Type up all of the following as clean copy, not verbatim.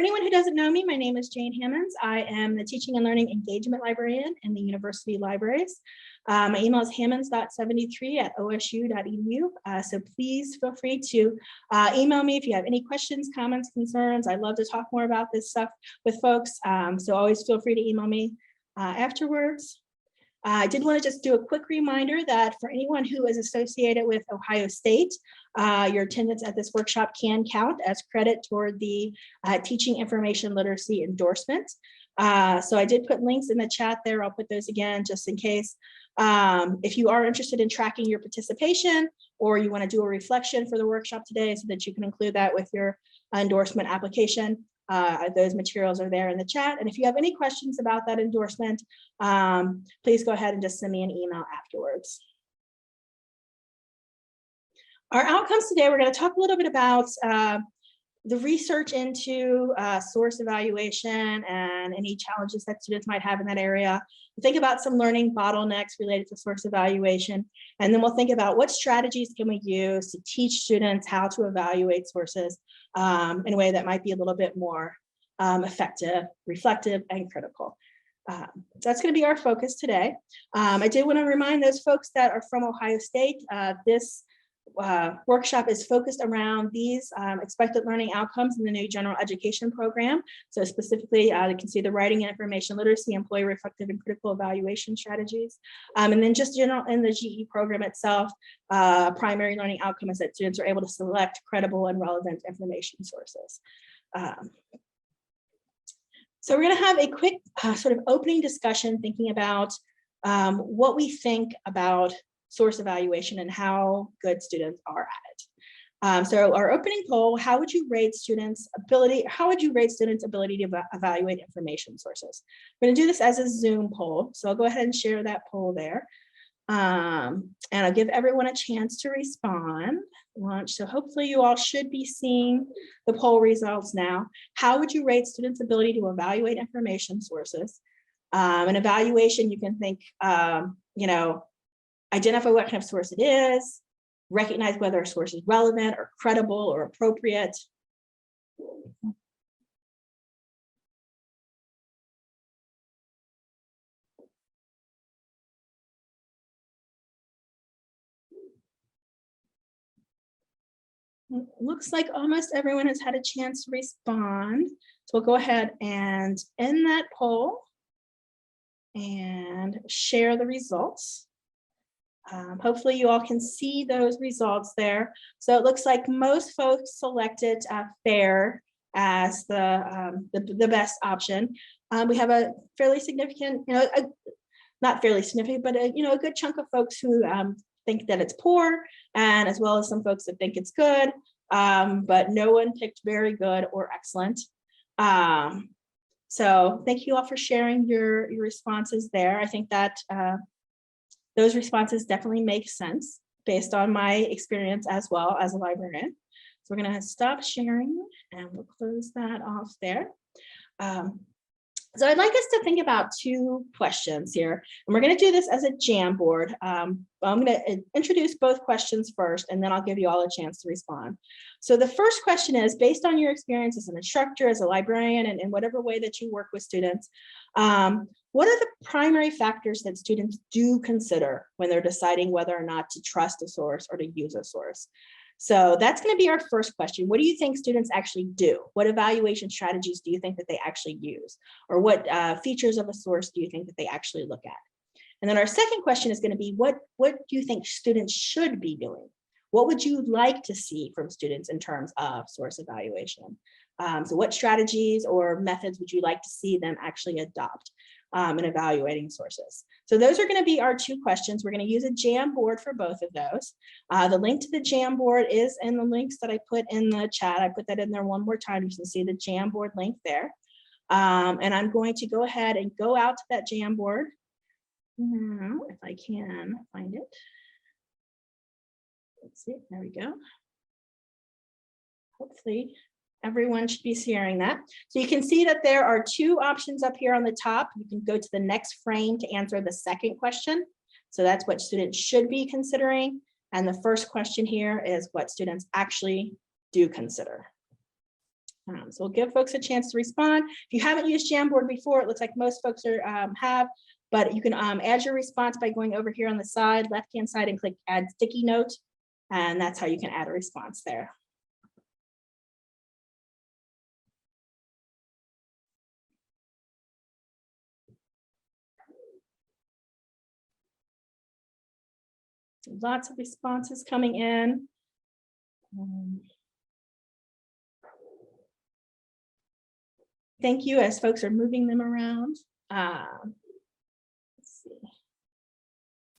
For anyone who doesn't know me, my name is Jane Hammonds. I am the Teaching and Learning Engagement Librarian in the University Libraries. My email is hammonds.73@osu.edu. So please feel free to email me if you have any questions, comments, concerns. I love to talk more about this stuff with folks. So always feel free to email me afterwards. I did want to just do a quick reminder that for anyone who is associated with Ohio State, your attendance at this workshop can count as credit toward the teaching information literacy endorsement. So I did put links in the chat there. I'll put those again just in case. If you are interested in tracking your participation or you want to do a reflection for the workshop today so that you can include that with your endorsement application, those materials are there in the chat. And if you have any questions about that endorsement, please go ahead and just send me an email afterwards. Our outcomes today, we're going to talk a little bit about the research into source evaluation and any challenges that students might have in that area. We'll think about some learning bottlenecks related to source evaluation, and then we'll think about what strategies can we use to teach students how to evaluate sources in a way that might be a little bit more effective, reflective, and critical. That's going to be our focus today. I did want to remind those folks that are from Ohio State, this workshop is focused around these expected learning outcomes in the new general education program. So specifically, you can see the writing and information literacy, employee reflective and critical evaluation strategies. And then just general in the GE program itself, primary learning outcome is that students are able to select credible and relevant information sources. So we're going to have a quick sort of opening discussion thinking about what we think about source evaluation and how good students are at it. So our opening poll, how would you rate students' ability to evaluate information sources? We're going to do this as a Zoom poll, so I'll go ahead and share that poll there. And I'll give everyone a chance to respond. So hopefully you all should be seeing the poll results now. How would you rate students' ability to evaluate information sources? An evaluation, you can think, identify what kind of source it is, recognize whether a source is relevant or credible or appropriate. It looks like almost everyone has had a chance to respond. So we'll go ahead and end that poll and share the results. Hopefully you all can see those results there. So it looks like most folks selected FAIR as the best option. We have a fairly significant, not fairly significant, but a good chunk of folks who think that it's poor, and as well as some folks that think it's good, but no one picked very good or excellent. So thank you all for sharing your responses there. I think that those responses definitely make sense based on my experience as well as a librarian. So we're going to stop sharing and we'll close that off there. So I'd like us to think about two questions here, and we're going to do this as a Jamboard. I'm going to introduce both questions first, and then I'll give you all a chance to respond. So the first question is, based on your experience as an instructor, as a librarian, and in whatever way that you work with students, what are the primary factors that students do consider when they're deciding whether or not to trust a source or to use a source? So that's going to be our first question. What do you think students actually do? What evaluation strategies do you think that they actually use? Or what features of a source do you think that they actually look at? And then our second question is going to be, what do you think students should be doing? What would you like to see from students in terms of source evaluation? So what strategies or methods would you like to see them actually adopt in evaluating sources? So those are going to be our two questions. We're going to use a Jamboard for both of those. The link to the Jamboard is in the links that I put in the chat. I put that in there one more time. You can see the Jamboard link there. And I'm going to go ahead and go out to that Jamboard now, if I can find it. Let's see, there we go. Hopefully everyone should be sharing that. So you can see that there are two options up here on the top. You can go to the next frame to answer the second question. So that's what students should be considering. And the first question here is what students actually do consider. So we'll give folks a chance to respond. If you haven't used Jamboard before, it looks like most folks are have, but you can add your response by going over here on the side, left-hand side, and click Add Sticky Note, and that's how you can add a response there. Lots of responses coming in. Thank you as folks are moving them around. Let's see.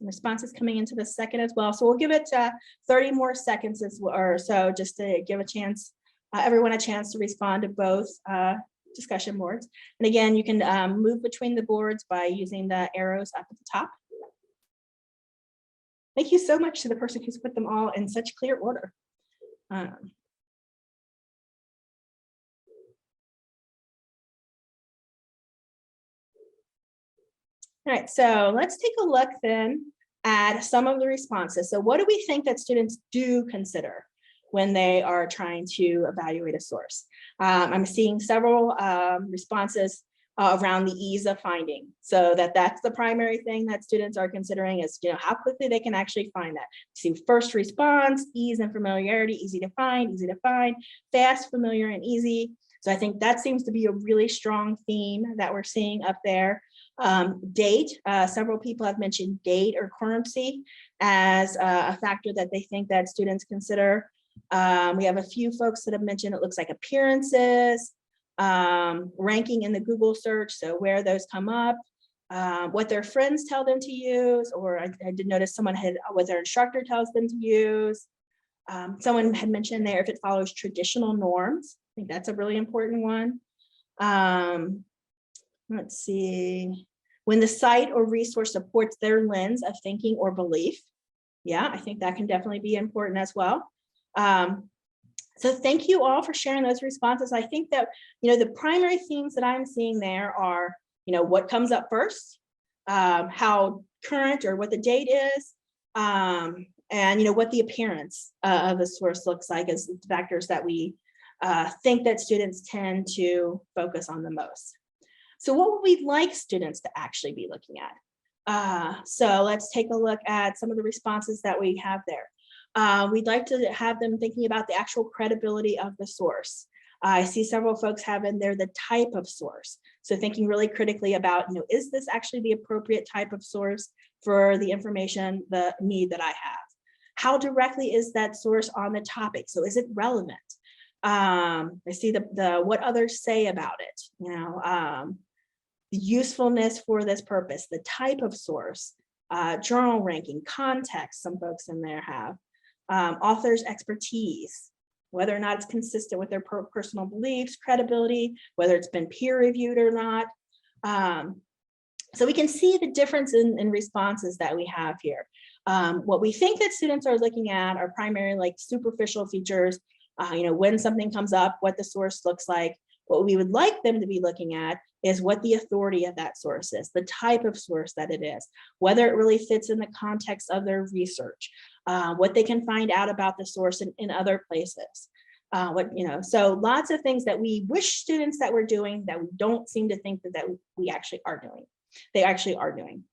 Responses coming into the second as well. So we'll give it 30 more seconds or so just to give a chance, everyone a chance to respond to both discussion boards. And again, you can move between the boards by using the arrows up at the top. Thank you so much to the person who's put them all in such clear order. All right, so let's take a look then at some of the responses. So what do we think that students do consider when they are trying to evaluate a source? I'm seeing several responses around the ease of finding. So that's the primary thing that students are considering is, how quickly they can actually find that. See, first response, ease and familiarity, easy to find, fast, familiar, and easy. So I think that seems to be a really strong theme that we're seeing up there. Date, several people have mentioned date or currency as a factor that they think that students consider. We have a few folks that have mentioned it looks like appearances, ranking in the Google search, so where those come up, what their friends tell them to use, or I did notice someone had what their instructor tells them to use. Someone had mentioned there if it follows traditional norms. I think that's a really important one. Let's see, when the site or resource supports their lens of thinking or belief. Yeah, I think that can definitely be important as well. So thank you all for sharing those responses. I think that, the primary themes that I'm seeing there are, what comes up first, how current or what the date is, and, what the appearance of the source looks like as factors that we think that students tend to focus on the most. So what would we like students to actually be looking at? So let's take a look at some of the responses that we have there. We'd like to have them thinking about the actual credibility of the source. I see several folks have in there the type of source. So thinking really critically about, is this actually the appropriate type of source for the information, the need that I have? How directly is that source on the topic? So is it relevant? I see the what others say about it, the usefulness for this purpose, the type of source, journal ranking, context, some folks in there have, author's expertise, whether or not it's consistent with their personal beliefs, credibility, whether it's been peer reviewed or not. So we can see the difference in responses that we have here. What we think that students are looking at are primarily like superficial features, when something comes up, what the source looks like. What we would like them to be looking at is what the authority of that source is, the type of source that it is, whether it really fits in the context of their research, what they can find out about the source in other places. So lots of things that we wish students that we're doing that we don't seem to think that we actually are doing. They actually are doing.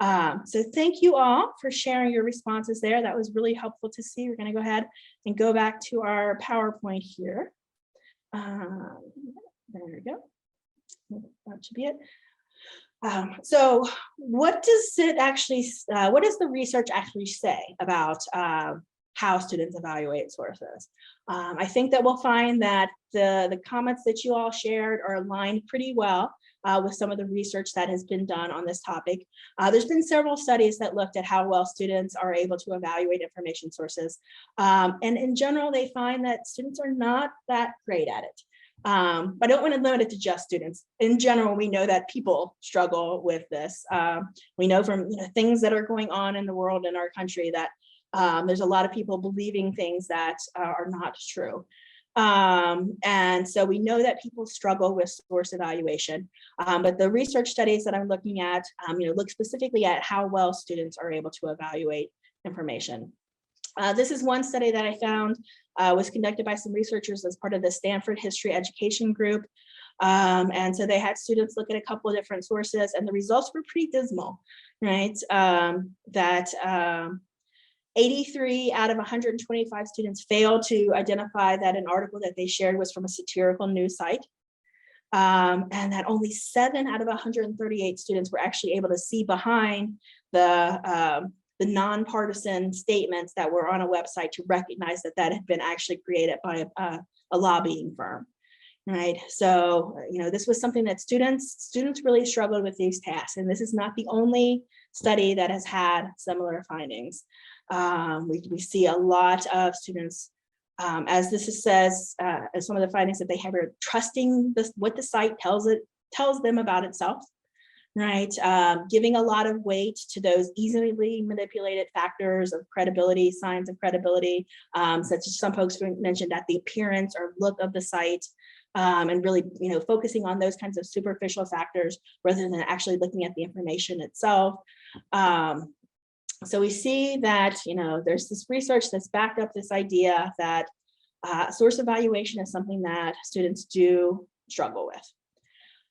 So thank you all for sharing your responses there. That was really helpful to see. We're going to go ahead and go back to our PowerPoint here. There we go. That should be it. So what does the research actually say about how students evaluate sources? I think that we'll find that the comments that you all shared are aligned pretty well with some of the research that has been done on this topic. There's been several studies that looked at how well students are able to evaluate information sources. And in general, they find that students are not that great at it. But I don't want to limit it to just students. In general, we know that people struggle with this. We know from things that are going on in the world, in our country, that there's a lot of people believing things that are not true. And so we know that people struggle with source evaluation, but the research studies that I'm looking at, look specifically at how well students are able to evaluate information. This is one study that I found was conducted by some researchers as part of the Stanford History Education Group. And so they had students look at a couple of different sources, and the results were pretty dismal, right? 83 out of 125 students failed to identify that an article that they shared was from a satirical news site. And that only 7 out of 138 students were actually able to see behind the nonpartisan statements that were on a website to recognize that that had been actually created by a lobbying firm, right? So, this was something that students really struggled with these tasks, and this is not the only study that has had similar findings. We see a lot of students, as this says, as some of the findings that they have are trusting what the site tells them about itself, right? Giving a lot of weight to those easily manipulated factors of credibility, signs of credibility, such as some folks mentioned at the appearance or look of the site, and really, focusing on those kinds of superficial factors rather than actually looking at the information itself. So we see that, there's this research that's backed up this idea that source evaluation is something that students do struggle with.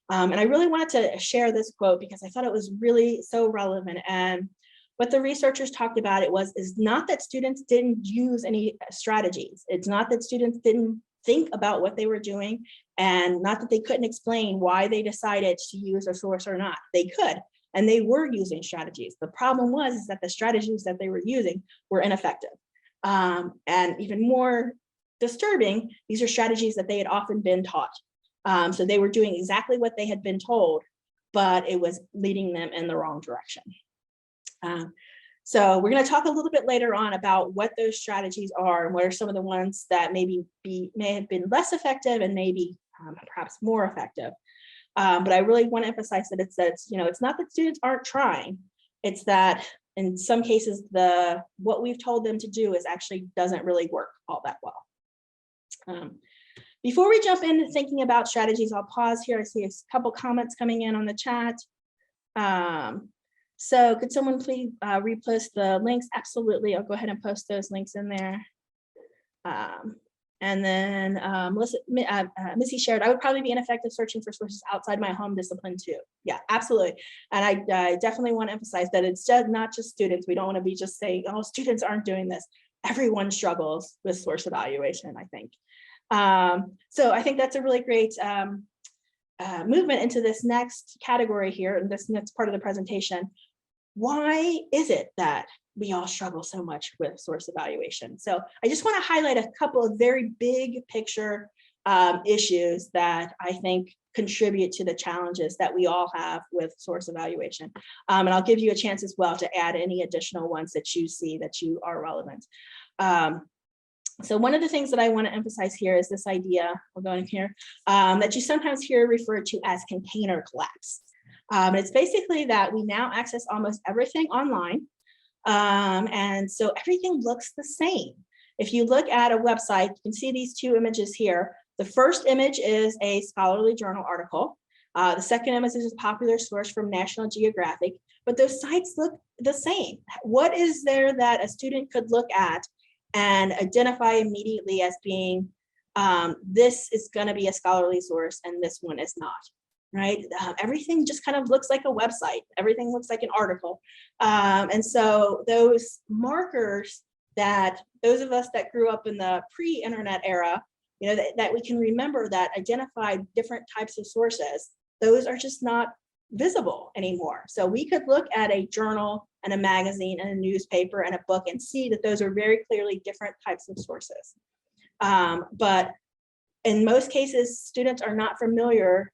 And I really wanted to share this quote because I thought it was really so relevant. And what the researchers talked about is not that students didn't use any strategies. It's not that students didn't think about what they were doing, and not that they couldn't explain why they decided to use a source or not. They could. And they were using strategies. The problem was that the strategies that they were using were ineffective. And even more disturbing, these are strategies that they had often been taught. So they were doing exactly what they had been told, but it was leading them in the wrong direction. So we're going to talk a little bit later on about what those strategies are and what are some of the ones that may have been less effective and maybe perhaps more effective. But I really want to emphasize that it's not that students aren't trying. It's that in some cases, what we've told them to do actually doesn't really work all that well. Before we jump into thinking about strategies, I'll pause here. I see a couple comments coming in on the chat. So could someone please repost the links? Absolutely, I'll go ahead and post those links in there. And then Missy shared, I would probably be ineffective searching for sources outside my home discipline too. Yeah, absolutely. And I definitely want to emphasize that it's not just students. We don't want to be just saying, oh, students aren't doing this. Everyone struggles with source evaluation, I think. So I think that's a really great movement into this next category here, and this next part of the presentation. Why is it that we all struggle so much with source evaluation? So I just want to highlight a couple of very big picture issues that I think contribute to the challenges that we all have with source evaluation. And I'll give you a chance as well to add any additional ones that you see that you are relevant. So one of the things that I want to emphasize here is this idea, we'll go in here, that you sometimes hear referred to as container collapse. It's basically that we now access almost everything online. And so everything looks the same. If you look at a website, you can see these two images here. The first image is a scholarly journal article. The second image is a popular source from National Geographic, but those sites look the same. What is there that a student could look at and identify immediately as being, this is gonna be a scholarly source and this one is not? Right? Everything just kind of looks like a website. Everything looks like an article. And so those markers that those of us that grew up in the pre-internet era, that we can remember that identify different types of sources, those are just not visible anymore. So we could look at a journal and a magazine and a newspaper and a book and see that those are very clearly different types of sources. But in most cases, students are not familiar,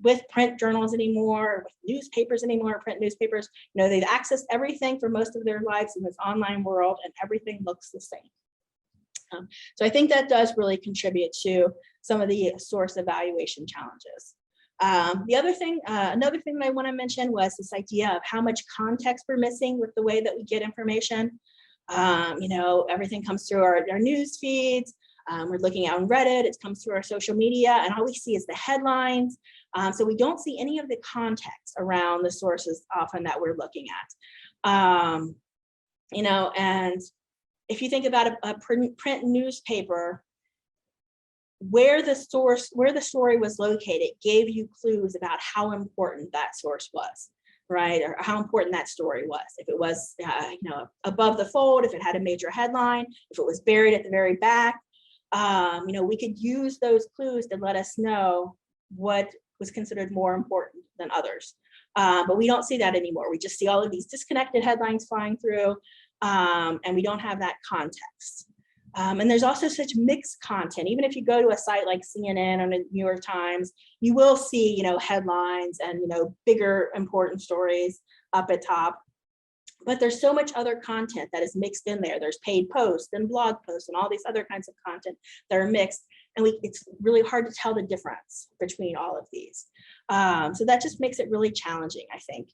with print journals anymore, with newspapers anymore, print newspapers. They've accessed everything for most of their lives in this online world, and everything looks the same. So I think that does really contribute to some of the source evaluation challenges. Another thing that I want to mention was this idea of how much context we're missing with the way that we get information. Everything comes through our news feeds. We're looking on Reddit, it comes through our social media, and all we see is the headlines. So we don't see any of the context around the sources often that we're looking at. And if you think about a print newspaper, where the story was located gave you clues about how important that source was, right? Or how important that story was. If it was, above the fold, if it had a major headline, if it was buried at the very back, we could use those clues to let us know what was considered more important than others. But we don't see that anymore. We just see all of these disconnected headlines flying through, and we don't have that context. And there's also such mixed content. Even if you go to a site like CNN or the New York Times, you will see, headlines and, bigger important stories up at top. But there's so much other content that is mixed in there. There's paid posts and blog posts and all these other kinds of content that are mixed. And it's really hard to tell the difference between all of these. So that just makes it really challenging, I think.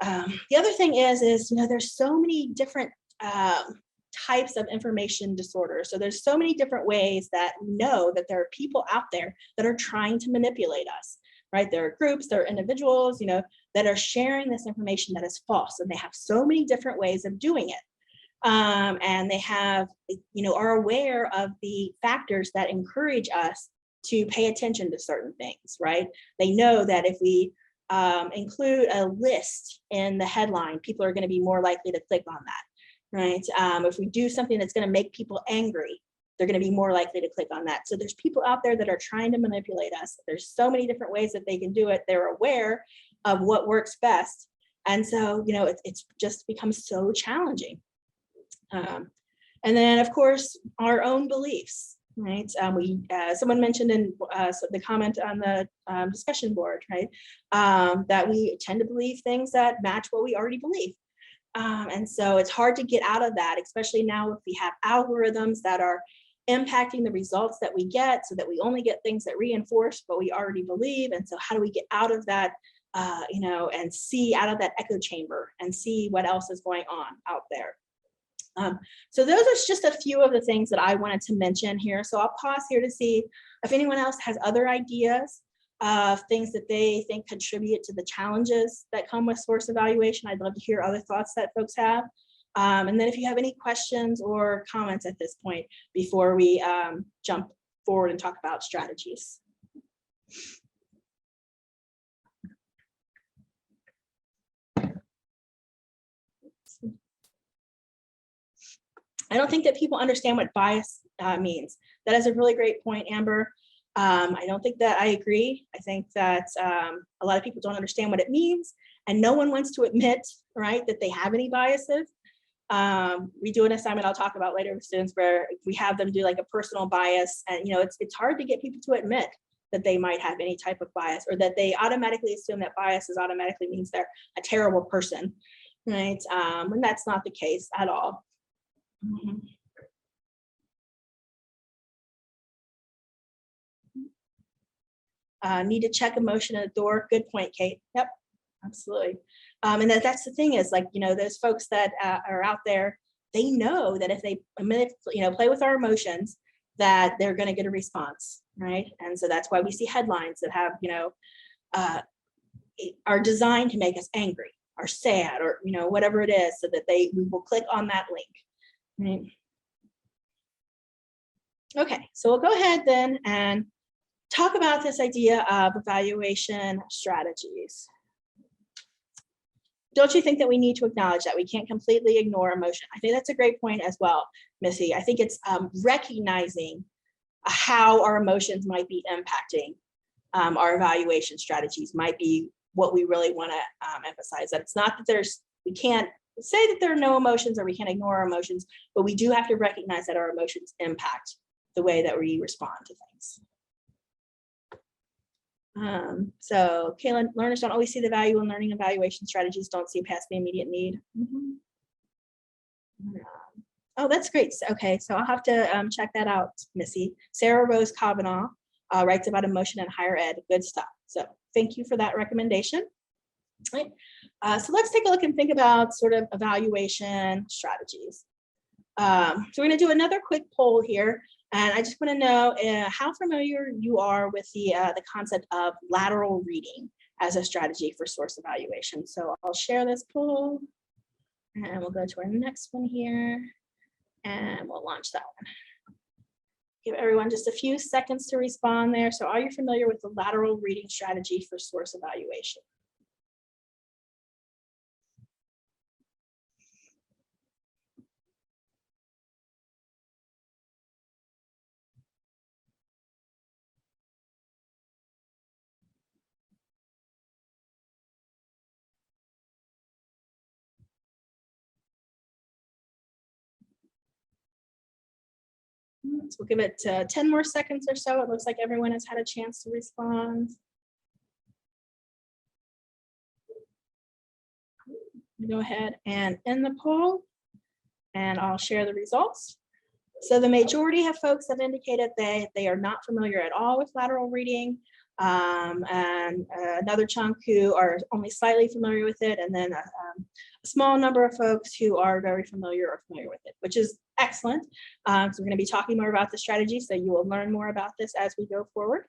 The other thing is there's so many different types of information disorder. So there's so many different ways that we know that there are people out there that are trying to manipulate us, right? There are groups, there are individuals, that are sharing this information that is false, and they have so many different ways of doing it. And they have, are aware of the factors that encourage us to pay attention to certain things, right? They know that if we include a list in the headline, people are going to be more likely to click on that. Right? If we do something that's going to make people angry, they're going to be more likely to click on that. So there's people out there that are trying to manipulate us. There's so many different ways that they can do it. They're aware of what works best. And so, it's just becomes so challenging. And then, of course, our own beliefs, right? Someone mentioned in the comment on the discussion board, right? That we tend to believe things that match what we already believe. And so it's hard to get out of that, especially now if we have algorithms that are impacting the results that we get, so that we only get things that reinforce what we already believe. And so how do we get out of that, and see out of that echo chamber and see what else is going on out there? So those are just a few of the things that I wanted to mention here. So I'll pause here to see if anyone else has other ideas of things that they think contribute to the challenges that come with source evaluation. I'd love to hear other thoughts that folks have. And then if you have any questions or comments at this point before we jump forward and talk about strategies. I don't think that people understand what bias means. That is a really great point, Amber. I don't think that I agree. I think that a lot of people don't understand what it means, and no one wants to admit, right, that they have any biases. We do an assignment I'll talk about later with students where we have them do like a personal bias, and it's hard to get people to admit that they might have any type of bias, or that they automatically assume that bias automatically means they're a terrible person, right? And that's not the case at all. Mm-hmm. Need to check emotion at the door. Good point, Kate. Yep, absolutely. And that's the thing is, those folks that are out there, they know that if they play with our emotions, that they're going to get a response, right? And so that's why we see headlines that have, are designed to make us angry or sad or whatever it is, so that we will click on that link. Right? Okay, so we'll go ahead then and talk about this idea of evaluation strategies. Don't you think that we need to acknowledge that we can't completely ignore emotion? I think that's a great point as well, Missy. I think it's recognizing how our emotions might be impacting our evaluation strategies might be what we really want to emphasize. That it's not that we can't say that there are no emotions or we can't ignore our emotions, but we do have to recognize that our emotions impact the way that we respond to things. So Kaylin, learners don't always see the value in learning evaluation strategies, don't see past the immediate need. Mm-hmm. Oh, that's great. Okay, so I'll have to check that out, Missy. Sarah Rose Kavanaugh writes about emotion in higher ed. Good stuff. So thank you for that recommendation. Right. So let's take a look and think about sort of evaluation strategies. So we're going to do another quick poll here. And I just want to know how familiar you are with the concept of lateral reading as a strategy for source evaluation. So I'll share this poll and we'll go to our next one here. And we'll launch that one. Give everyone just a few seconds to respond there. So are you familiar with the lateral reading strategy for source evaluation? So we'll give it 10 more seconds or so. It looks like everyone has had a chance to respond. Go ahead and end the poll, and I'll share the results. So the majority of folks have indicated that they are not familiar at all with lateral reading, and another chunk who are only slightly familiar with it, and then a small number of folks who are very familiar or familiar with it, which is excellent. So we're going to be talking more about the strategy, so you will learn more about this as we go forward.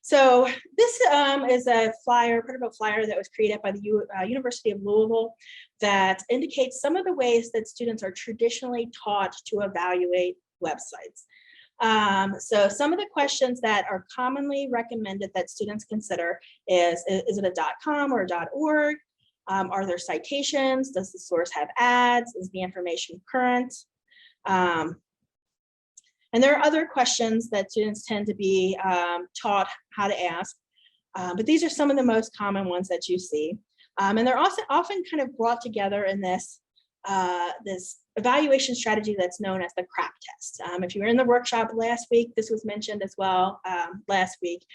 So this is a flyer, part of a flyer that was created by the University of Louisville that indicates some of the ways that students are traditionally taught to evaluate websites. So some of the questions that are commonly recommended that students consider is it a .com or a .org? Are there citations? Does the source have ads? Is the information current? And there are other questions that students tend to be taught how to ask, but these are some of the most common ones that you see. And they're also often kind of brought together in this, this evaluation strategy that's known as the CRAP test. If you were in the workshop last week, this was mentioned as well last week.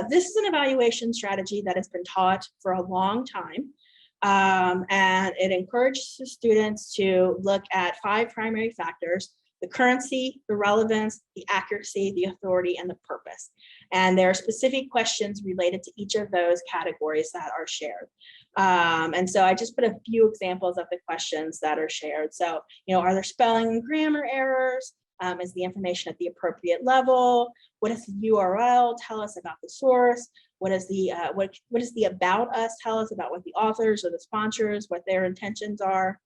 This is an evaluation strategy that has been taught for a long time. And it encourages the students to look at 5 primary factors: the currency, the relevance, the accuracy, the authority, and the purpose. And there are specific questions related to each of those categories that are shared. And so I just put a few examples of the questions that are shared. So, are there spelling and grammar errors? Is the information at the appropriate level? What does the URL tell us about the source? What is the what does the about us tell us about what the authors or the sponsors, what their intentions are?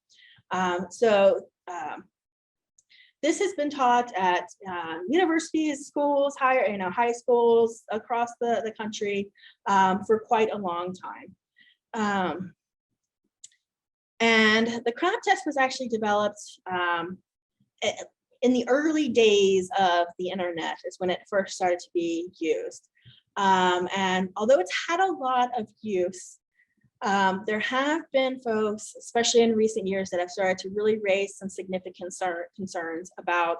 This has been taught at universities, schools, high schools across the country for quite a long time. And the CRAP test was actually developed in the early days of the internet, is when it first started to be used. And although it's had a lot of use, there have been folks, especially in recent years, that have started to really raise some significant concerns about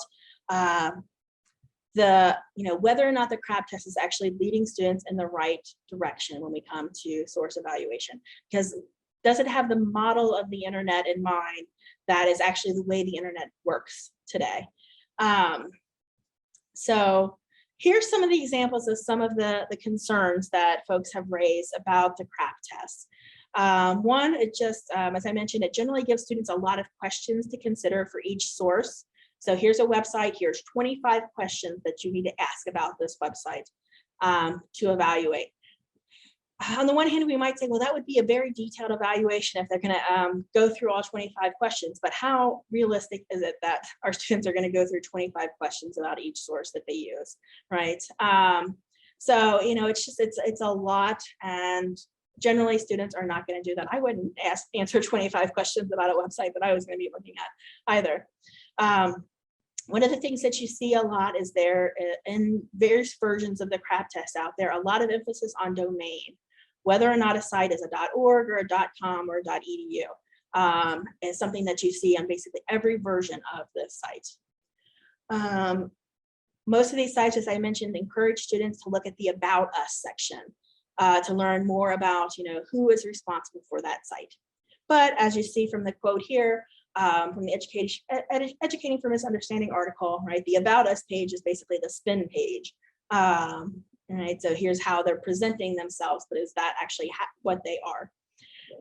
whether or not the CRAP test is actually leading students in the right direction when we come to source evaluation. Because does it have the model of the internet in mind that is actually the way the internet works today? So here's some of the examples of some of the concerns that folks have raised about the CRAP test. One, it just, as I mentioned, it generally gives students a lot of questions to consider for each source. So here's a website, here's 25 questions that you need to ask about this website to evaluate. On the one hand, we might say, well, that would be a very detailed evaluation if they're going to go through all 25 questions, but how realistic is it that our students are going to go through 25 questions about each source that they use, right? So, it's a lot, and generally students are not going to do that. I wouldn't answer 25 questions about a website that I was going to be looking at either. One of the things that you see a lot is there in various versions of the CRAP test out there, a lot of emphasis on domain, whether or not a site is a .org or a .com or a .edu is something that you see on basically every version of this site. Most of these sites, as I mentioned, encourage students to look at the About Us section to learn more about, who is responsible for that site. But as you see from the quote here, from the Educating for Misunderstanding article, right, the About Us page is basically the spin page. Right, so here's how they're presenting themselves, but is that actually what they are?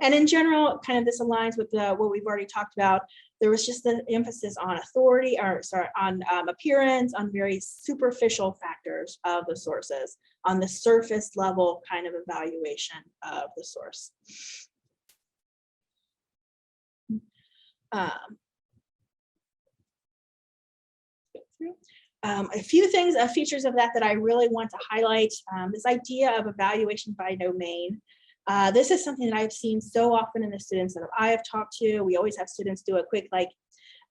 And in general, kind of this aligns with what we've already talked about. There was just the emphasis on authority, on appearance, on very superficial factors of the sources, on the surface level kind of evaluation of the source. Um, a few things, features of that I really want to highlight, this idea of evaluation by domain. This is something that I've seen so often in the students that I have talked to. We always have students do a quick a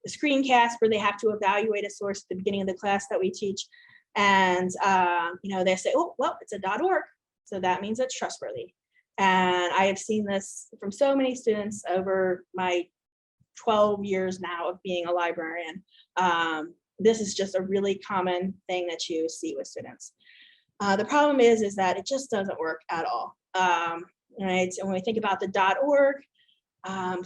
screencast where they have to evaluate a source at the beginning of the class that we teach. And they say, oh, well, it's a .org. So that means it's trustworthy. And I have seen this from so many students over my 12 years now of being a librarian. This is just a really common thing that you see with students. The problem is that it just doesn't work at all. Right? And when we think about the .org,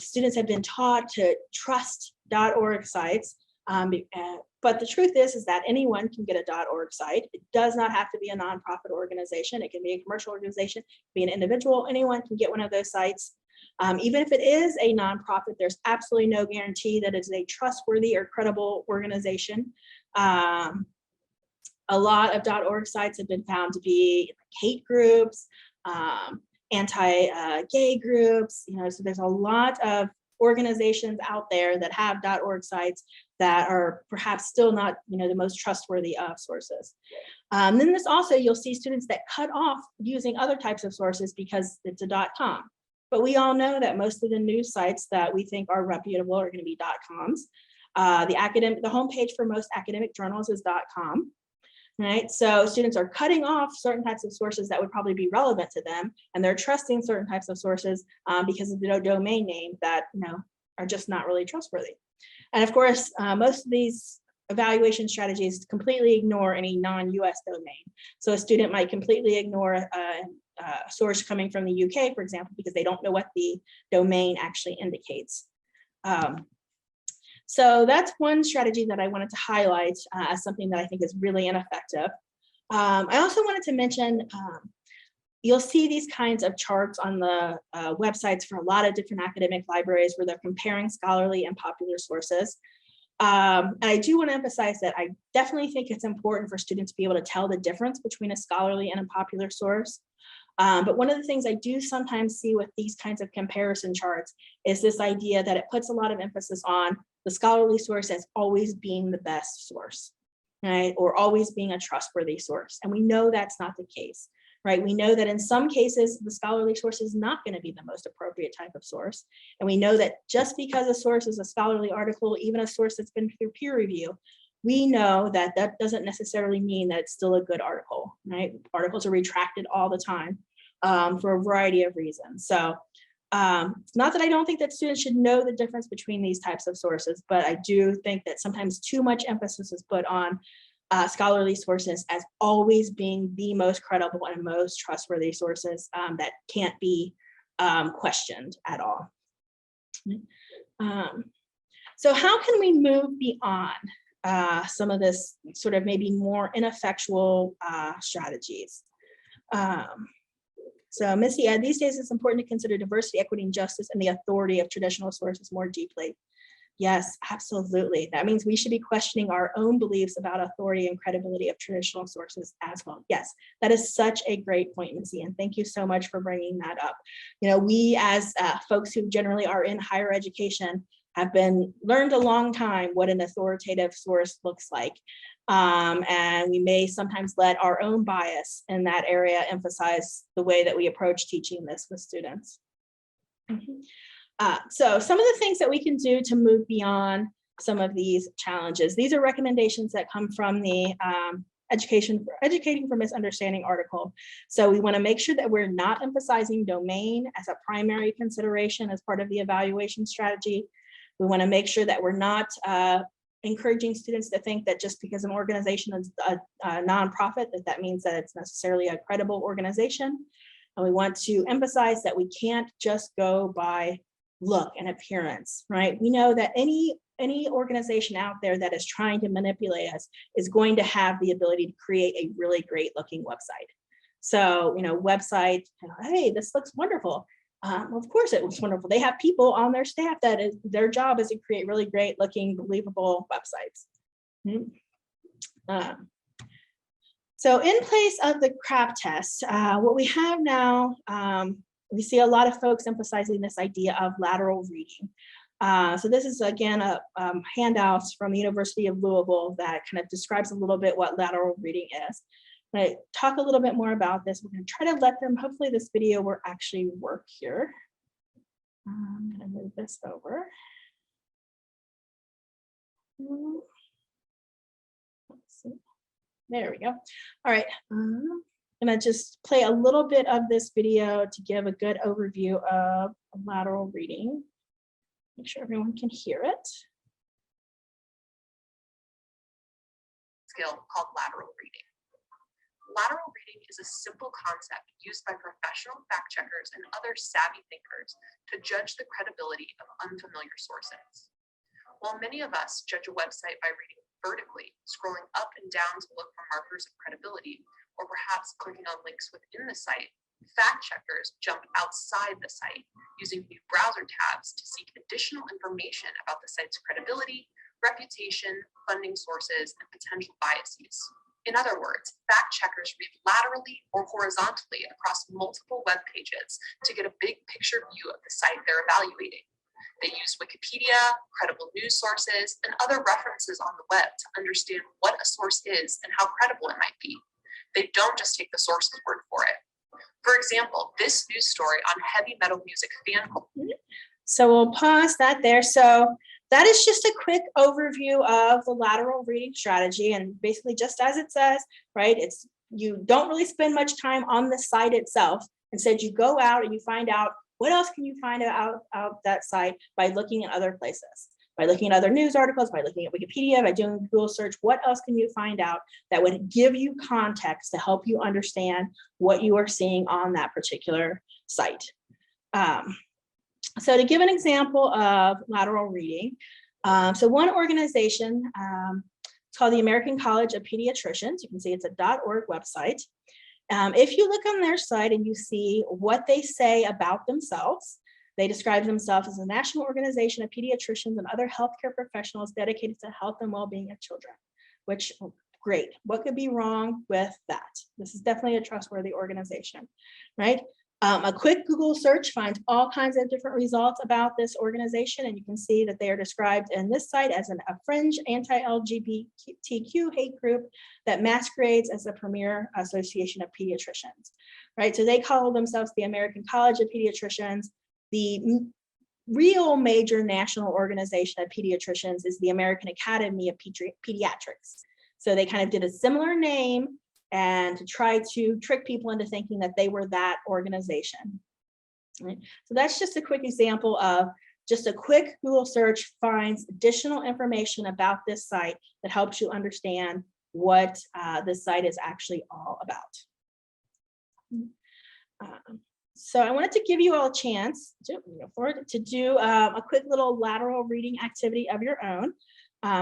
students have been taught to trust .org sites, but the truth is that anyone can get a .org site. It does not have to be a nonprofit organization. It can be a commercial organization, be an individual. Anyone can get one of those sites. Even if it is a nonprofit, there's absolutely no guarantee that it's a trustworthy or credible organization. A lot of .org sites have been found to be hate groups, anti-gay groups, so there's a lot of organizations out there that have .org sites that are perhaps still not, the most trustworthy of sources. Then this also, you'll see students that cut off using other types of sources because it's a .com. But we all know that most of the news sites that we think are reputable are going to be .coms. The homepage for most academic journals is .com. Right, so students are cutting off certain types of sources that would probably be relevant to them, and they're trusting certain types of sources because of the domain name that are just not really trustworthy. And of course, most of these evaluation strategies completely ignore any non-US domain. So a student might completely ignore a source coming from the UK, for example, because they don't know what the domain actually indicates. So that's one strategy that I wanted to highlight as something that I think is really ineffective. I also wanted to mention, you'll see these kinds of charts on the websites for a lot of different academic libraries where they're comparing scholarly and popular sources. And I do want to emphasize that I definitely think it's important for students to be able to tell the difference between a scholarly and a popular source. But one of the things I do sometimes see with these kinds of comparison charts is this idea that it puts a lot of emphasis on the scholarly source as always being the best source, right? Or always being a trustworthy source. And we know that's not the case, right? We know that in some cases, the scholarly source is not going to be the most appropriate type of source. And we know that just because a source is a scholarly article, even a source that's been through peer review, we know that that doesn't necessarily mean that it's still a good article, right? Articles are retracted all the time for a variety of reasons. So it's not that I don't think that students should know the difference between these types of sources, but I do think that sometimes too much emphasis is put on scholarly sources as always being the most credible and most trustworthy sources that can't be questioned at all. So how can we move beyond some of this sort of maybe more ineffectual strategies? So Missy, these days it's important to consider diversity, equity, and justice and the authority of traditional sources more deeply. Yes, absolutely. That means we should be questioning our own beliefs about authority and credibility of traditional sources as well. Yes, that is such a great point, Missy, and thank you so much for bringing that up. We as folks who generally are in higher education have learned a long time what an authoritative source looks like. And we may sometimes let our own bias in that area emphasize the way that we approach teaching this with students. So some of the things that we can do to move beyond some of these challenges, these are recommendations that come from the Educating for Misunderstanding article. So we want to make sure that we're not emphasizing domain as a primary consideration as part of the evaluation strategy. We want to make sure that we're not encouraging students to think that just because an organization is a nonprofit, that means that it's necessarily a credible organization. And we want to emphasize that we can't just go by look and appearance, right? We know that any organization out there that is trying to manipulate us is going to have the ability to create a really great looking website. So, website, hey, this looks wonderful. Of course it looks wonderful. They have people on their staff that their job is to create really great looking, believable websites. So in place of the CRAP test, what we have now, we see a lot of folks emphasizing this idea of lateral reading. So this is again a handouts from the University of Louisville that kind of describes a little bit what lateral reading is. I talk a little bit more about this. We're going to try to let them, hopefully this video will actually work here. I'm going to move this over. Let's see. There we go. All right. I'm going to just play a little bit of this video to give a good overview of lateral reading. Make sure everyone can hear it. Skill called lateral reading. Lateral reading is a simple concept used by professional fact checkers and other savvy thinkers to judge the credibility of unfamiliar sources. While many of us judge a website by reading vertically, scrolling up and down to look for markers of credibility, or perhaps clicking on links within the site, fact checkers jump outside the site, using new browser tabs to seek additional information about the site's credibility, reputation, funding sources, and potential biases. In other words, fact checkers read laterally or horizontally across multiple web pages to get a big picture view of the site they're evaluating. They use Wikipedia, credible news sources, and other references on the web to understand what a source is and how credible it might be. They don't just take the source's word for it. For example, this news story on heavy metal music fan culture. So we'll pause that there. So that is just a quick overview of the lateral reading strategy. And basically just as it says, right, it's you don't really spend much time on the site itself. Instead, you go out and you find out what else can you find out that site by looking at other places, by looking at other news articles, by looking at Wikipedia, by doing a Google search. What else can you find out that would give you context to help you understand what you are seeing on that particular site? So to give an example of lateral reading, so one organization, it's called the American College of Pediatricians. You can see it's a .org website. If you look on their site and you see what they say about themselves, they describe themselves as a national organization of pediatricians and other healthcare professionals dedicated to health and well-being of children, which, great. What could be wrong with that? This is definitely a trustworthy organization, right? A quick Google search finds all kinds of different results about this organization, and you can see that they are described in this site as a fringe anti-LGBTQ hate group that masquerades as the premier association of pediatricians, right? So they call themselves the American College of Pediatricians. The real major national organization of pediatricians is the American Academy of Pediatrics. So they kind of did a similar name and to try to trick people into thinking that they were that organization. Right? So that's just a quick example of just a quick Google search finds additional information about this site that helps you understand what this site is actually all about. So I wanted to give you all a chance to do a quick little lateral reading activity of your own.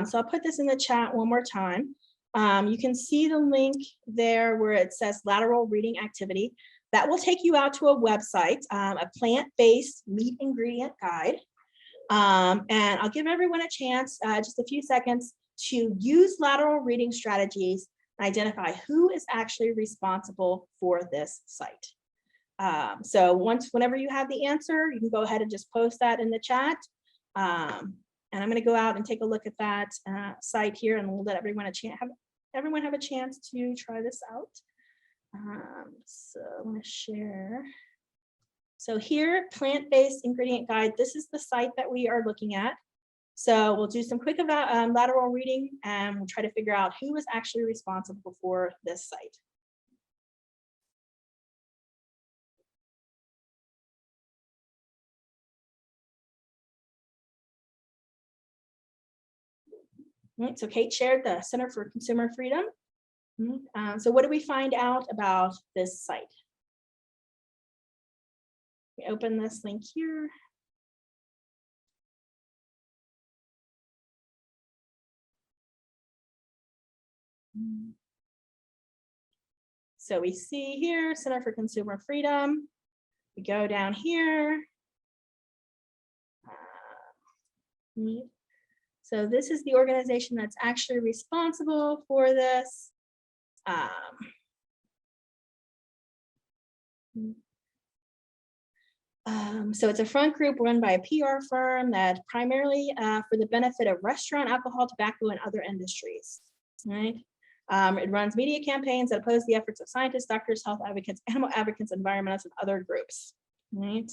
So I'll put this in the chat one more time. You can see the link there where it says lateral reading activity. That will take you out to a website, a plant-based meat ingredient guide. And I'll give everyone a chance, just a few seconds, to use lateral reading strategies and identify who is actually responsible for this site. So whenever you have the answer, you can go ahead and just post that in the chat. And I'm going to go out and take a look at that site here, and we'll let everyone have a chance to try this out. So I'm going to share. So here, plant-based ingredient guide. This is the site that we are looking at. So we'll do some quick lateral reading, and we'll try to figure out who is actually responsible for this site. Right, so Kate shared the Center for Consumer Freedom. So what do we find out about this site? We open this link here. So we see here, Center for Consumer Freedom. We go down here. So this is the organization that's actually responsible for this. So it's a front group run by a PR firm that primarily for the benefit of restaurant, alcohol, tobacco, and other industries, right? It runs media campaigns that oppose the efforts of scientists, doctors, health advocates, animal advocates, environmentalists, and other groups, right?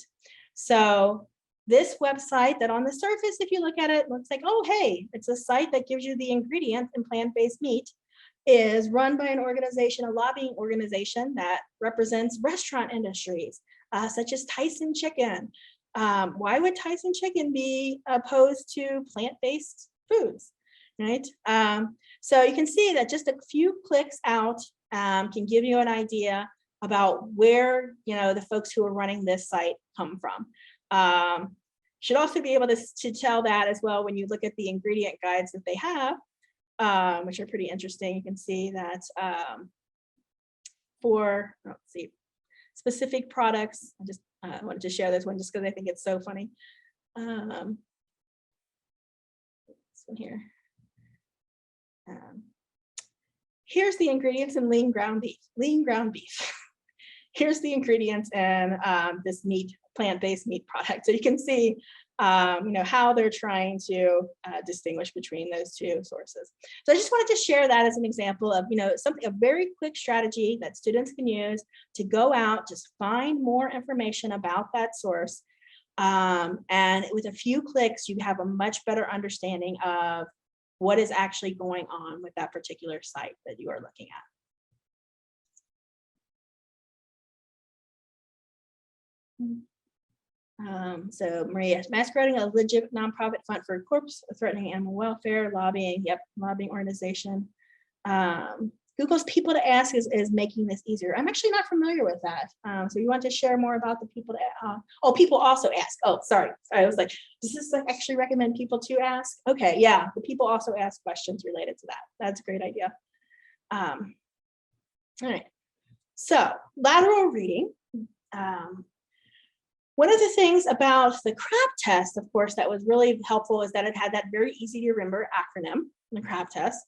So this website that on the surface, if you look at it, looks like, oh, hey, it's a site that gives you the ingredients in plant-based meat, is run by an organization, a lobbying organization that represents restaurant industries, such as Tyson Chicken. Why would Tyson Chicken be opposed to plant-based foods, right? So you can see that just a few clicks out can give you an idea about where the folks who are running this site come from. Should also be able to tell that as well when you look at the ingredient guides that they have, which are pretty interesting. You can see that for, let's see, specific products, I just wanted to share this one just because I think it's so funny. This one here. Here's the ingredients in lean ground beef. Lean ground beef. Here's the ingredients in this meat, plant-based meat product. So you can see how they're trying to distinguish between those two sources. So I just wanted to share that as an example of a very quick strategy that students can use to go out, just find more information about that source. And with a few clicks, you have a much better understanding of what is actually going on with that particular site that you are looking at. So Maria, masquerading a legit nonprofit fund for corpse threatening animal welfare, lobbying, yep, lobbying organization. Google's People to Ask is making this easier. I'm actually not familiar with that. So you want to share more about the People to People Also Ask. Oh, sorry. I was like, does this actually recommend people to ask? Okay, yeah, the people also ask questions related to that. That's a great idea. All right. So lateral reading. One of the things about the CRAP test, of course, that was really helpful is that it had that very easy to remember acronym, the CRAP test.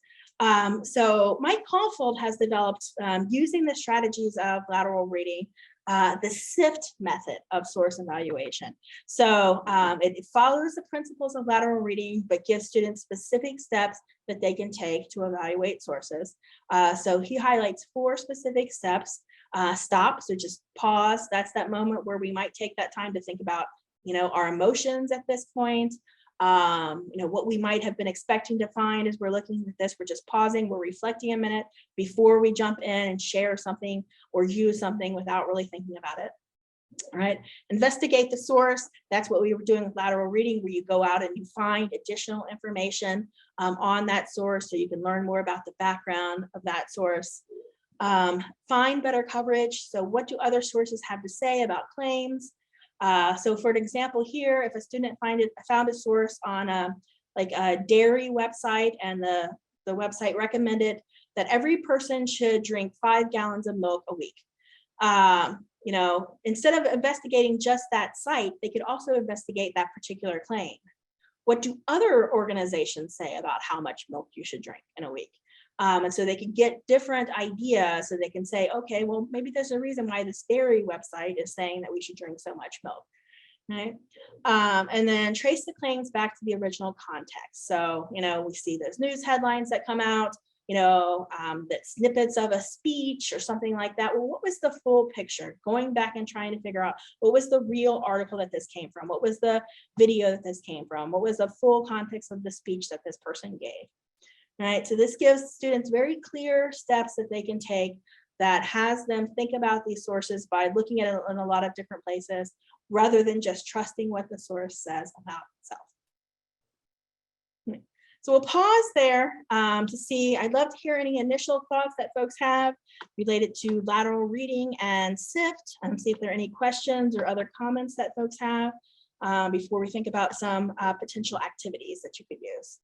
So Mike Caulfield has developed, using the strategies of lateral reading, the SIFT method of source evaluation. So it follows the principles of lateral reading, but gives students specific steps that they can take to evaluate sources. So he highlights 4 specific steps. Stop, so just pause. That's that moment where we might take that time to think about, our emotions at this point. What we might have been expecting to find as we're looking at this. We're just pausing, we're reflecting a minute before we jump in and share something or use something without really thinking about it. All right, investigate the source. That's what we were doing with lateral reading, where you go out and you find additional information on that source so you can learn more about the background of that source. Find better coverage. So what do other sources have to say about claims? So for an example here, if a student found a source on a dairy website, and the website recommended that every person should drink 5 gallons of milk a week. Instead of investigating just that site, they could also investigate that particular claim. What do other organizations say about how much milk you should drink in a week? And so they can get different ideas, so they can say, okay, well, maybe there's a reason why this dairy website is saying that we should drink so much milk, right? And then trace the claims back to the original context. So, we see those news headlines that come out, that snippets of a speech or something like that. Well, what was the full picture? Going back and trying to figure out what was the real article that this came from? What was the video that this came from? What was the full context of the speech that this person gave? Right, so this gives students very clear steps that they can take that has them think about these sources by looking at it in a lot of different places, rather than just trusting what the source says about itself. So we'll pause there to see. I'd love to hear any initial thoughts that folks have related to lateral reading and SIFT, and see if there are any questions or other comments that folks have before we think about some potential activities that you could use.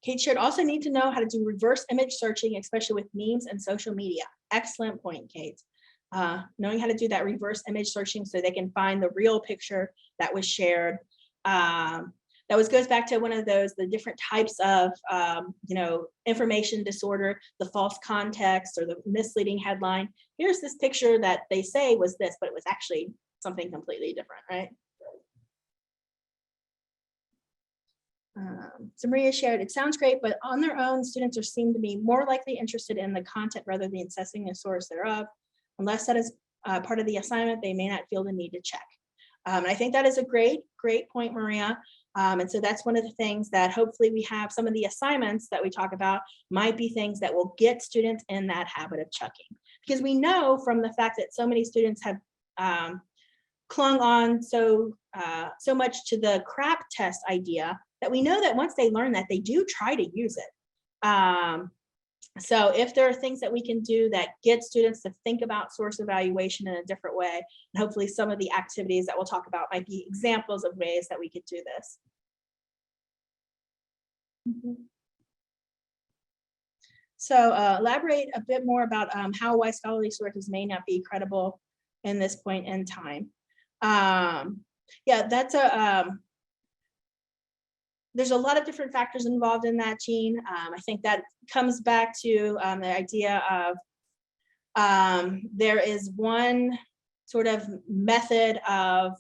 Kate shared, also need to know how to do reverse image searching, especially with memes and social media. Excellent point, Kate. knowing how to do that reverse image searching so they can find the real picture that was shared. Goes back to one of those, the different types of, information disorder, the false context or the misleading headline. Here's this picture that they say was this, but it was actually something completely different, right? So Maria shared, it sounds great, but on their own, students are seem to be more likely interested in the content rather than assessing the source thereof. Unless that is part of the assignment, they may not feel the need to check. I think that is a great point, Maria. And so that's one of the things that hopefully we have. Some of the assignments that we talk about might be things that will get students in that habit of checking. Because we know from the fact that so many students have clung on so much to the CRAP test idea that we know that once they learn that, they do try to use it. So if there are things that we can do that get students to think about source evaluation in a different way, and hopefully some of the activities that we'll talk about might be examples of ways that we could do this. So elaborate a bit more about how why scholarly sources may not be credible in this point in time. Yeah, that's there's a lot of different factors involved in that, Jean. I think that comes back to the idea of there is one sort of method of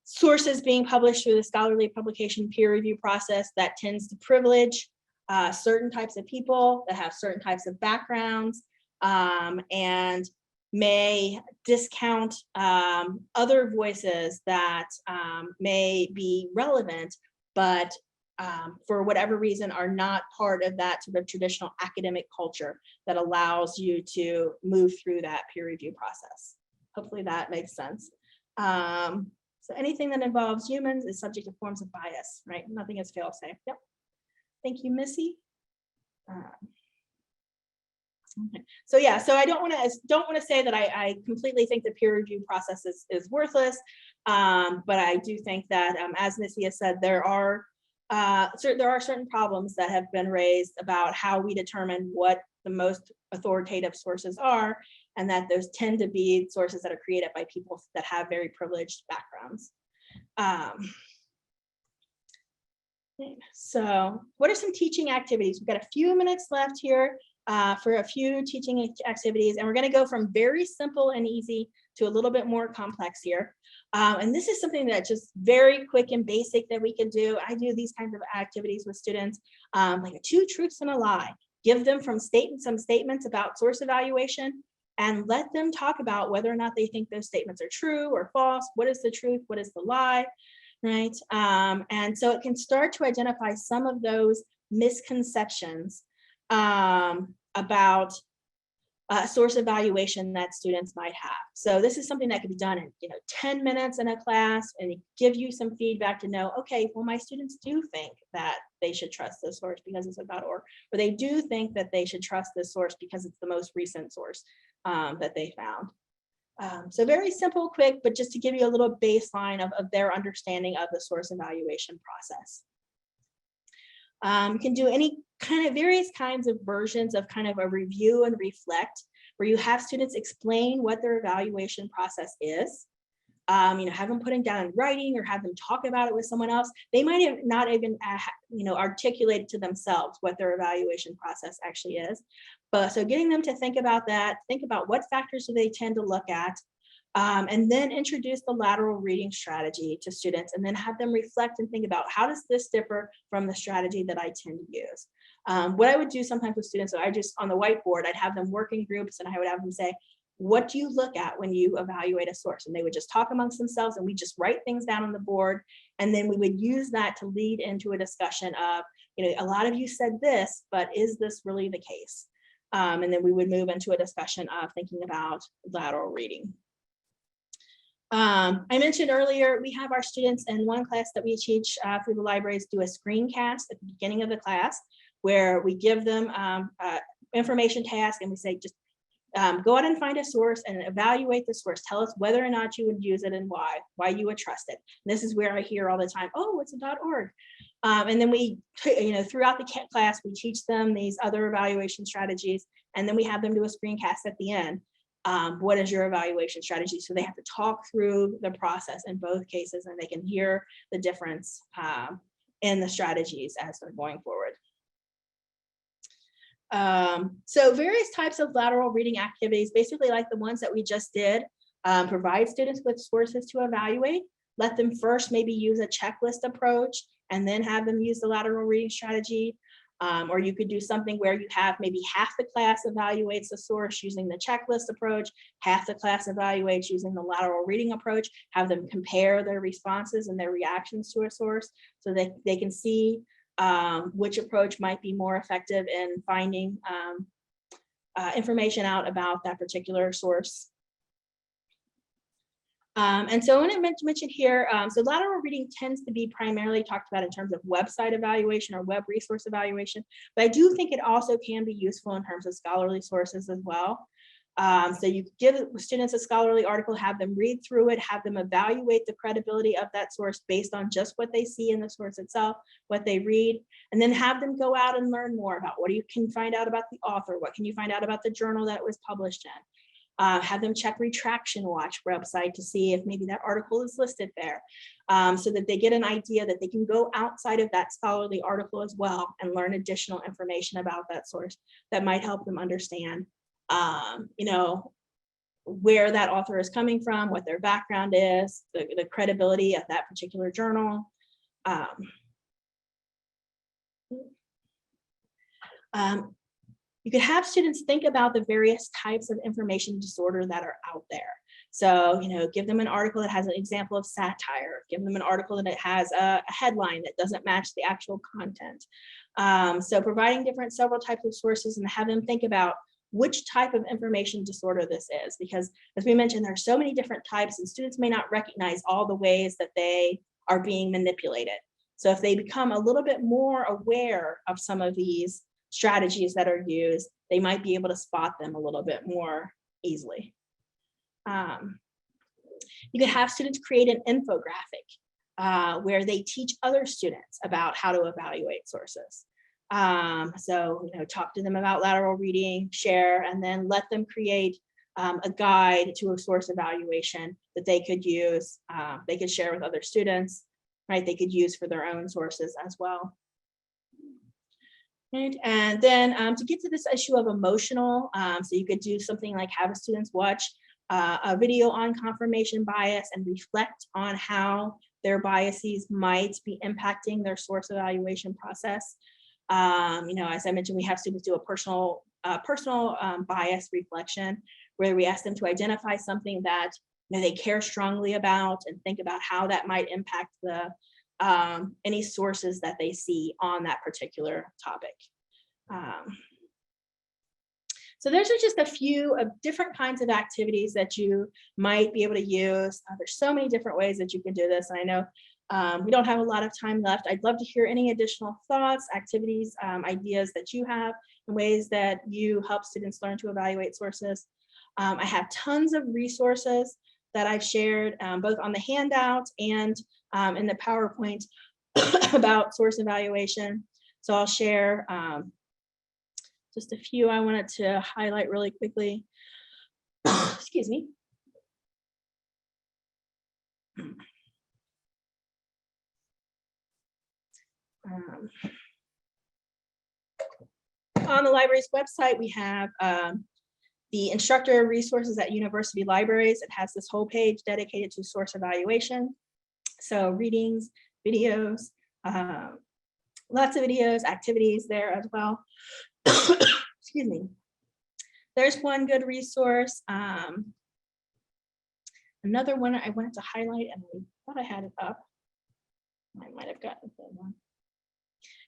sources being published through the scholarly publication peer review process that tends to privilege certain types of people that have certain types of backgrounds and may discount other voices that may be relevant, but for whatever reason are not part of that sort of traditional academic culture that allows you to move through that peer review process. Hopefully that makes sense. So anything that involves humans is subject to forms of bias, right? Nothing is fail-safe. Yep. Thank you, Missy. Okay. So yeah, so I don't want to say that I completely think the peer review process is worthless, but I do think that as Missy has said, there are certain problems that have been raised about how we determine what the most authoritative sources are, and that those tend to be sources that are created by people that have very privileged backgrounds. So what are some teaching activities? We've got a few minutes left here for a few teaching activities, and we're going to go from very simple and easy to a little bit more complex here. And this is something that's just very quick and basic that we can do. I do these kinds of activities with students, like a 2 truths and a lie. Give them some statements about source evaluation and let them talk about whether or not they think those statements are true or false. What is the truth? What is the lie? Right? And so it can start to identify some of those misconceptions about source evaluation that students might have. So this is something that can be done in 10 minutes in a class and give you some feedback to know, okay, well, my students do think that they should trust this source because it's about or they do think that they should trust this source because it's the most recent source that they found. So very simple, quick, but just to give you a little baseline of their understanding of the source evaluation process. You can do any kind of various kinds of versions of kind of a review and reflect, where you have students explain what their evaluation process is. Have them putting down in writing or have them talk about it with someone else. They might have not even, articulate to themselves what their evaluation process actually is. But so getting them to think about that, think about what factors do they tend to look at, and then introduce the lateral reading strategy to students and then have them reflect and think about how does this differ from the strategy that I tend to use. What I would do sometimes with students, so I just on the whiteboard, I'd have them work in groups and I would have them say, what do you look at when you evaluate a source? And they would just talk amongst themselves and we just write things down on the board. And then we would use that to lead into a discussion of, a lot of you said this, but is this really the case? And then we would move into a discussion of thinking about lateral reading. I mentioned earlier, we have our students in one class that we teach through the libraries do a screencast at the beginning of the class, where we give them information task and we say, just go out and find a source and evaluate the source. Tell us whether or not you would use it and why you would trust it. And this is where I hear all the time, oh, it's a .org. And then we, throughout the class, we teach them these other evaluation strategies, and then we have them do a screencast at the end. what is your evaluation strategy? So they have to talk through the process in both cases, and they can hear the difference in the strategies as they're going forward. So various types of lateral reading activities, basically like the ones that we just did, provide students with sources to evaluate. Let them first maybe use a checklist approach and then have them use the lateral reading strategy. Or you could do something where you have maybe half the class evaluates the source using the checklist approach, half the class evaluates using the lateral reading approach, have them compare their responses and their reactions to a source so that they can see which approach might be more effective in finding information out about that particular source. And so I want to mention here, so lateral reading tends to be primarily talked about in terms of website evaluation or web resource evaluation, but I do think it also can be useful in terms of scholarly sources as well. So you give students a scholarly article, have them read through it, have them evaluate the credibility of that source based on just what they see in the source itself, what they read, and then have them go out and learn more about what you can find out about the author, what can you find out about the journal that it was published in. Have them check Retraction Watch website to see if maybe that article is listed there, so that they get an idea that they can go outside of that scholarly article as well and learn additional information about that source that might help them understand, you know, where that author is coming from, what their background is, the credibility of that particular journal. You could have students think about the various types of information disorder that are out there. So, you know, give them an article that has an example of satire, give them an article that has a headline that doesn't match the actual content. So providing several types of sources and have them think about which type of information disorder this is, because as we mentioned, there are so many different types and students may not recognize all the ways that they are being manipulated. So if they become a little bit more aware of some of these strategies that are used, they might be able to spot them a little bit more easily. You could have students create an infographic where they teach other students about how to evaluate sources. So, you know, talk to them about lateral reading, share, and then let them create a guide to a source evaluation that they could use, they could share with other students, right? They could use for their own sources as well. Right. And then to get to this issue of emotional, so you could do something like have students watch a video on confirmation bias and reflect on how their biases might be impacting their source evaluation process. You know, as I mentioned, we have students do a personal bias reflection where we ask them to identify something that, you know, they care strongly about and think about how that might impact any sources that they see on that particular topic. So those are just a few of different kinds of activities that you might be able to use. There's so many different ways that you can do this. And I know we don't have a lot of time left. I'd love to hear any additional thoughts, activities, ideas that you have, and ways that you help students learn to evaluate sources. I have tons of resources that I've shared both on the handout and in the PowerPoint about source evaluation. So I'll share just a few I wanted to highlight really quickly. Excuse me. On the library's website, we have the instructor resources at university libraries. It has this whole page dedicated to source evaluation. So readings, videos, lots of videos, activities there as well. Excuse me. There's one good resource. Another one I wanted to highlight, and I thought I had it up. I might have gotten the one.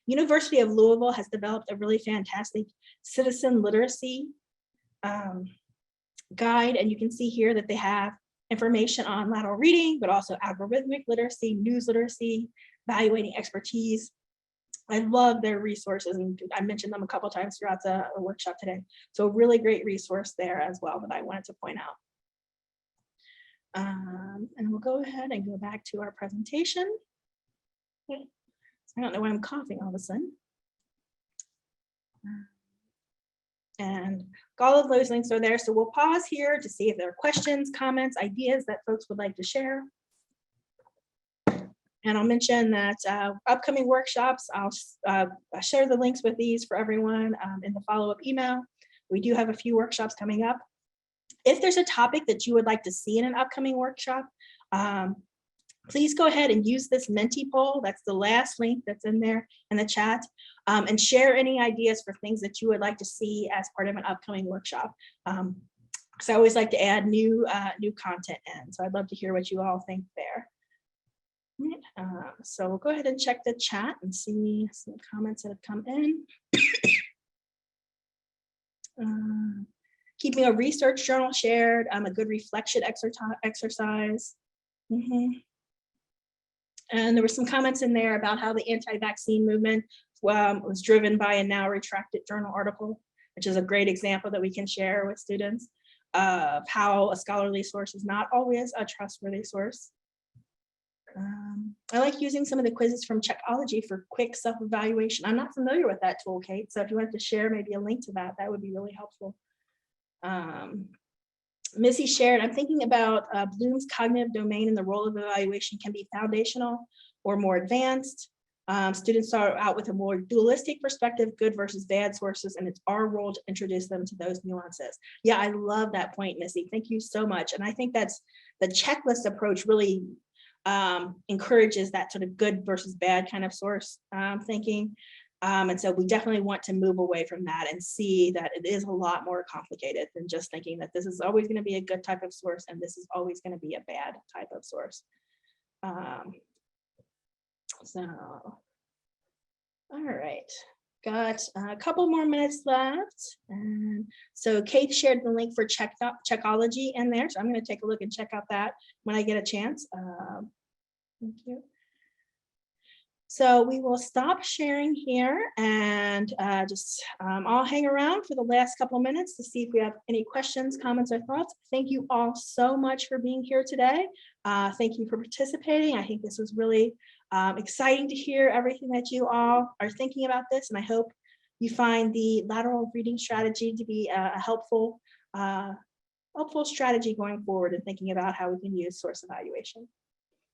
University of Louisville has developed a really fantastic citizen literacy guide, and you can see here that they have information on lateral reading, but also algorithmic literacy, news literacy, evaluating expertise. I love their resources, and I mentioned them a couple of times throughout the workshop today. So a really great resource there as well that I wanted to point out. And we'll go ahead and go back to our presentation. Okay. So I don't know why I'm coughing all of a sudden. And all of those links are there. So we'll pause here to see if there are questions, comments, ideas that folks would like to share. And I'll mention that upcoming workshops, I'll share the links with these for everyone in the follow-up email. We do have a few workshops coming up. If there's a topic that you would like to see in an upcoming workshop, please go ahead and use this Menti poll. That's the last link that's in there in the chat, and share any ideas for things that you would like to see as part of an upcoming workshop. Because I always like to add new content in. So I'd love to hear what you all think there. So we'll go ahead and check the chat and see some comments that have come in. Keeping a research journal shared, a good reflection exercise. And there were some comments in there about how the anti-vaccine movement was driven by a now retracted journal article, which is a great example that we can share with students of how a scholarly source is not always a trustworthy source. I like using some of the quizzes from Checkology for quick self-evaluation. I'm not familiar with that tool, Kate, so if you want to share maybe a link to that, that would be really helpful. Missy shared, I'm thinking about Bloom's cognitive domain and the role of evaluation can be foundational or more advanced. Students start out with a more dualistic perspective, good versus bad sources, and it's our role to introduce them to those nuances. Yeah, I love that point, Missy. Thank you so much. And I think that's the checklist approach really encourages that sort of good versus bad kind of source thinking. And so we definitely want to move away from that and see that it is a lot more complicated than just thinking that this is always going to be a good type of source and this is always going to be a bad type of source. So, all right, got a couple more minutes left. And so Kate shared the link for Checkology in there. So I'm going to take a look and check out that when I get a chance. Thank you. So we will stop sharing here and I'll hang around for the last couple of minutes to see if we have any questions, comments, or thoughts. Thank you all so much for being here today. Thank you for participating. I think this was really exciting to hear everything that you all are thinking about this, and I hope you find the lateral reading strategy to be a helpful strategy going forward and thinking about how we can use source evaluation.